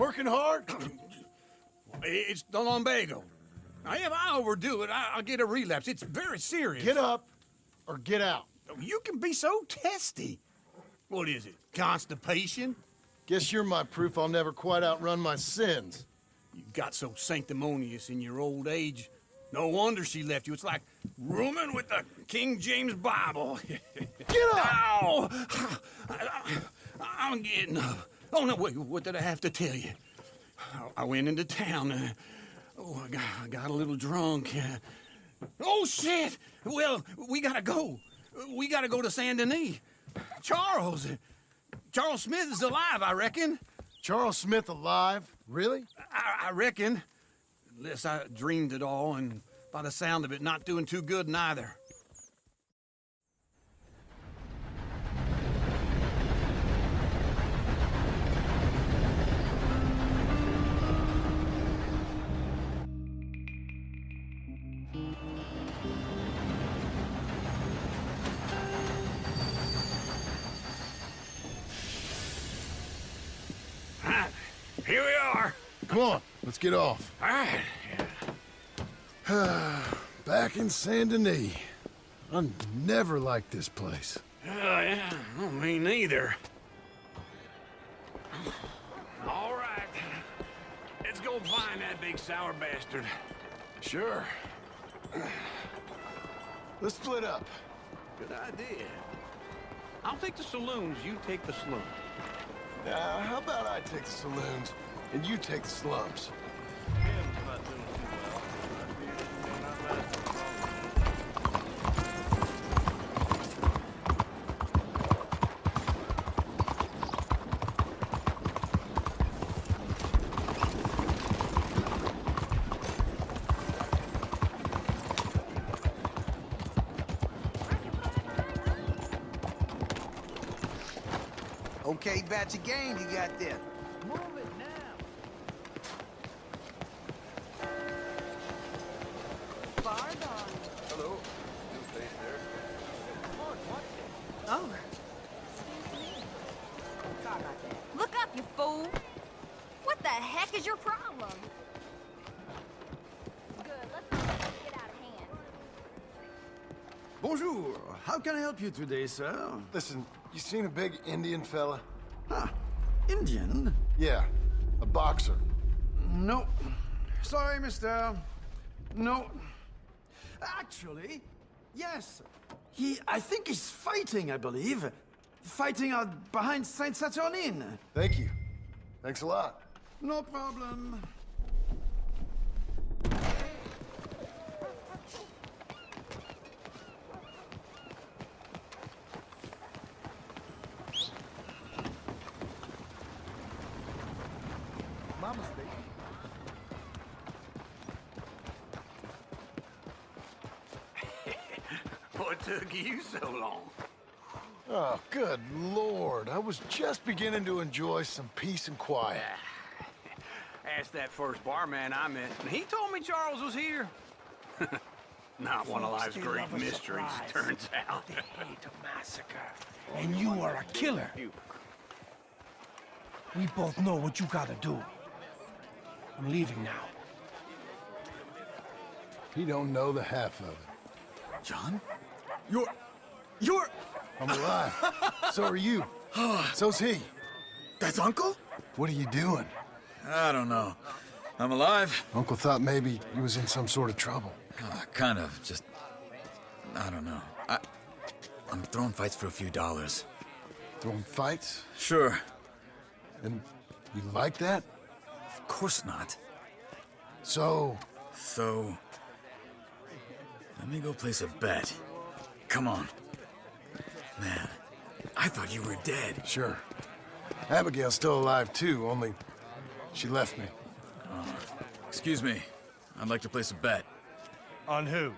Working hard? It's the lumbago. Now, if I overdo it, I'll get a relapse. It's very serious. Get up or get out. You can be so testy. What is it, constipation? Guess you're my proof I'll never quite outrun my sins. You got so sanctimonious in your old age. No wonder she left you. It's like rooming with the King James Bible. Get up! Ow! I'm getting up. Oh, no, wait, what did I have to tell you? I went into town. I got a little drunk. Oh, shit! Well, we gotta go. We gotta go to Saint Denis. Charles Smith is alive, I reckon. Charles Smith alive? Really? I reckon. Unless I dreamed it all, and by the sound of it, not doing too good neither. Here we are. Come on, let's get off. All right. Back in Saint Denis. I never liked this place. Yeah, no, me neither. All right. Let's go find that big sour bastard. Sure. Let's split up. Good idea. I'll take the saloons, you take the slums. How about I take the saloons and you take the slums? Okay, batch of game you got there. Move it now. Far gone. Hello. New face there. Oh. Sorry about that. Look up, you fool! What the heck is your problem? Good, let's not let this get out of hand. Bonjour. How can I help you today, sir? Listen, you seen a big Indian fella? Ah, Indian? Yeah, a boxer. No. Sorry, mister. No. Actually, yes. I think he's fighting, I believe. Fighting out behind Saint Saturnin. Thank you. Thanks a lot. No problem. Mama's baby. What took you so long? Oh, good Lord. I was just beginning to enjoy some peace and quiet. Asked that first barman I met, and he told me Charles was here. Not one of life's great mysteries, turns out. They hate a massacre, and you are a killer. We both know what you gotta do. I'm leaving now. He don't know the half of it. John? You're... I'm alive. So are you. So's he. That's Uncle? What are you doing? I don't know. I'm alive. Uncle thought maybe he was in some sort of trouble. Kind of. Just... I don't know. I'm throwing fights for a few dollars. Throwing fights? Sure. And you like that? Of course not. So... So... Let me go place a bet. Come on. Man, I thought you were dead. Sure. Abigail's still alive, too, only she left me. Excuse me. I'd like to place a bet. On who?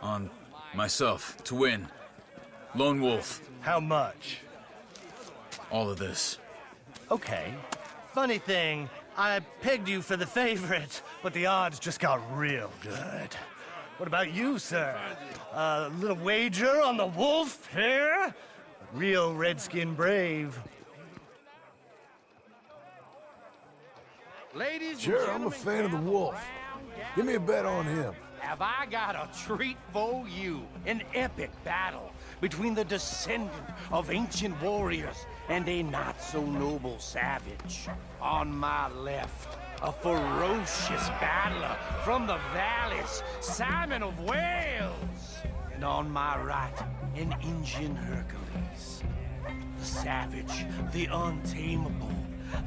On myself, to win. Lone Wolf. How much? All of this. Okay. Funny thing, I pegged you for the favorite, but the odds just got real good. What about you, sir? A little wager on the wolf here? Real redskin brave. Ladies Sure, and I'm a gentlemen, fan of the gather wolf. around, Give me a gather bet on around. him. Have I got a treat for you? An epic battle between the descendant of ancient warriors and a not-so-noble savage. On my left, a ferocious battler from the valleys, Simon of Wales. And on my right, an Indian Hercules. The savage, the untamable,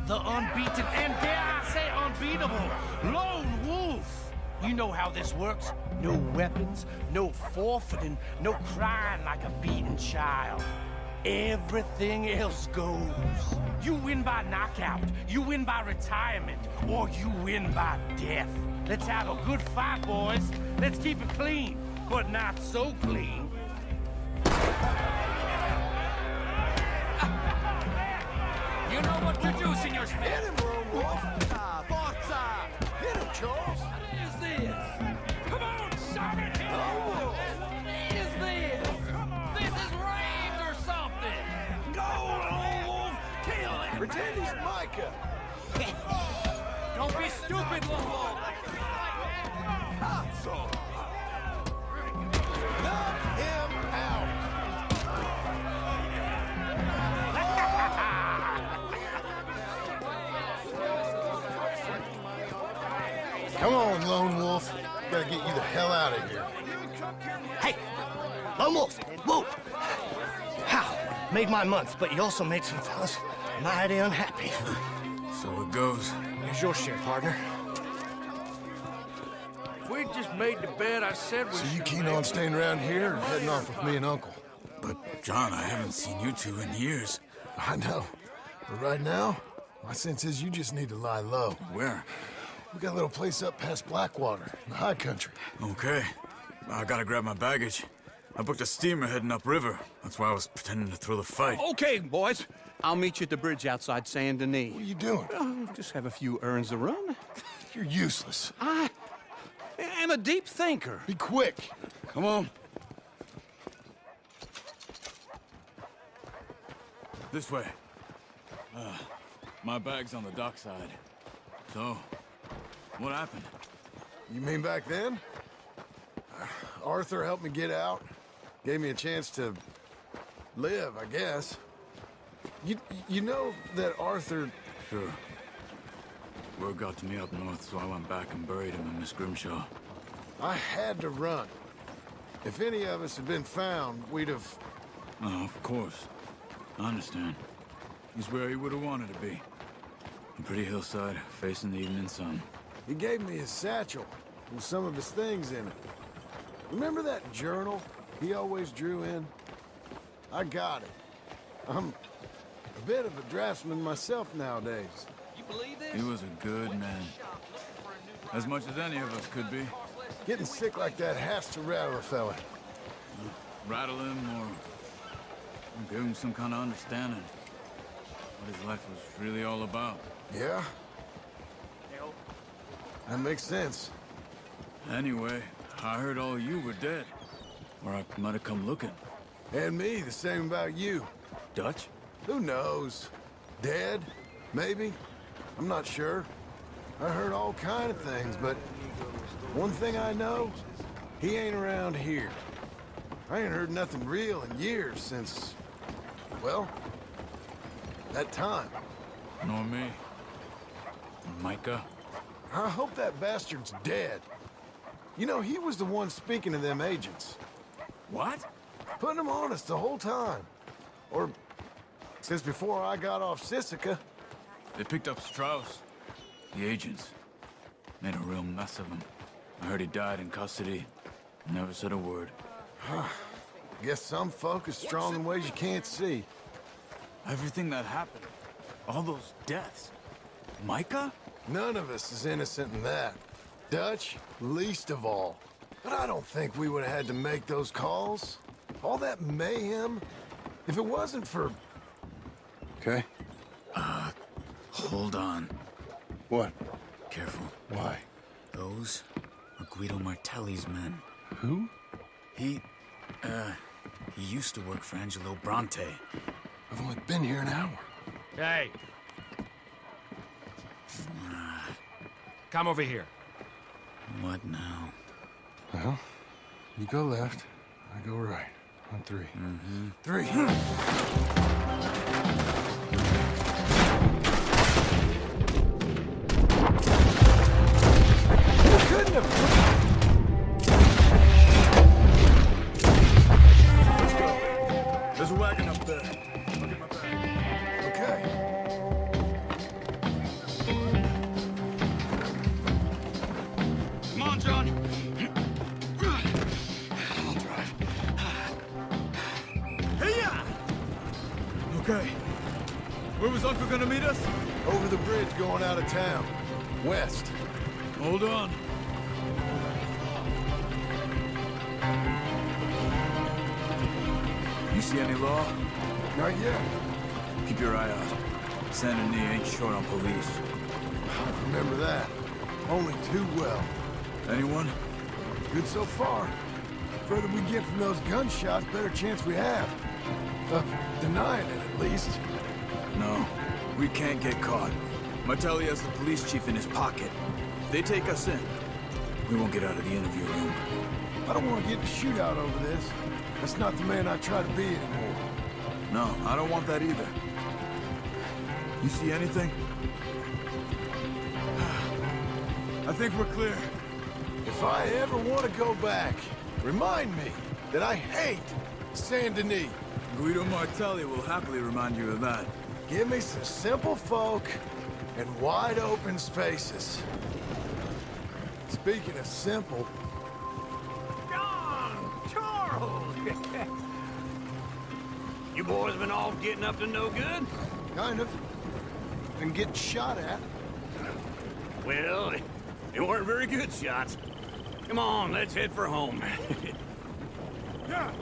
the unbeaten, and dare I say unbeatable, Lone Wolf. You know how this works. No weapons, no forfeiting, no crying like a beaten child. Everything else goes. You win by knockout, you win by retirement, or you win by death. Let's have a good fight, boys. Let's keep it clean, but not so clean. You know what you're juicing your Smith. Hit him, Lone Wolf. Hit him, Charles. What is this? Come on, Simon! What is this? This is raid or something! Go, Lone Wolf! Kill him! Pretend he's Micah. Don't be stupid, Lone Wolf! Knock him out. Come on, Lone Wolf. Gotta get you the hell out of here. Hey, Lone Wolf, whoa! How? Made my month, but you also made some fellas mighty unhappy. So it goes. Here's your share, partner. If we just made the bed, I said we So you keen on staying around here or heading off with me and Uncle? But, John, I haven't seen you two in years. I know. But right now, my sense is you just need to lie low. Where? We got a little place up past Blackwater, in the high country. Okay. I gotta grab my baggage. I booked a steamer heading upriver. That's why I was pretending to throw the fight. Okay, boys. I'll meet you at the bridge outside Saint Denis. What are you doing? Just have a few errands to run. You're useless. I am a deep thinker. Be quick. Come on. This way. My bag's on the dockside. So, what happened? You mean back then? Arthur helped me get out. Gave me a chance to live, I guess. You know that Arthur... Sure. Word got to me up north, so I went back and buried him in Miss Grimshaw. I had to run. If any of us had been found, we'd have... Oh, of course. I understand. He's where he would have wanted to be. A pretty hillside, facing the evening sun. He gave me his satchel with some of his things in it. Remember that journal he always drew in? I got it. I'm a bit of a draftsman myself nowadays. You believe this? He was a good man. As much as any of us could be. Getting sick like that has to rattle a fella. Rattle him or give him some kind of understanding. What his life was really all about. Yeah? That makes sense. Anyway, I heard all you were dead. Or I might have come looking. And me, the same about you. Dutch? Who knows? Dead? Maybe? I'm not sure. I heard all kind of things, but one thing I know, he ain't around here. I ain't heard nothing real in years since, well, that time. Nor me. Micah? I hope that bastard's dead. You know, he was the one speaking to them agents. What? Putting them on us the whole time. Or since before I got off Sisika. They picked up Strauss. The agents. Made a real mess of him. I heard he died in custody. Never said a word. Guess some folk is strong in ways you can't see. Everything that happened. All those deaths. Micah? None of us is innocent in that. Dutch, least of all. But I don't think we would have had to make those calls. All that mayhem. If it wasn't for... Okay. Hold on. What? Careful. Why? Those are Guido Martelli's men. Who? He used to work for Angelo Bronte. I've only been here an hour. Hey, Come over here. What now? Well, you go left, I go right. On three. Three. Couldn't have. There's a wagon up there. Look at my bag. Okay. Come on, John. I'll drive. Hey-ya! Okay. Where was Uncle gonna meet us? Over the bridge going out of town. West. Hold on. You see any law? Not yet. Keep your eye out. San Denis ain't short on police. I remember that. Only too well. Anyone? Good so far. Further we get from those gunshots, better chance we have. Of denying it, at least. No. We can't get caught. Martelli has the police chief in his pocket. If they take us in, we won't get out of the interview room. I don't want to get in a shootout over this. That's not the man I try to be anymore. No, I don't want that either. You see anything? I think we're clear. If I ever want to go back, remind me that I hate San Denis. Guido Martelli will happily remind you of that. Give me some simple folk and wide open spaces. Speaking of simple, John! Charles! You boys been all getting up to no good? kind of, and getting shot at. Well, they weren't very good shots. Come on, let's head for home. Yeah.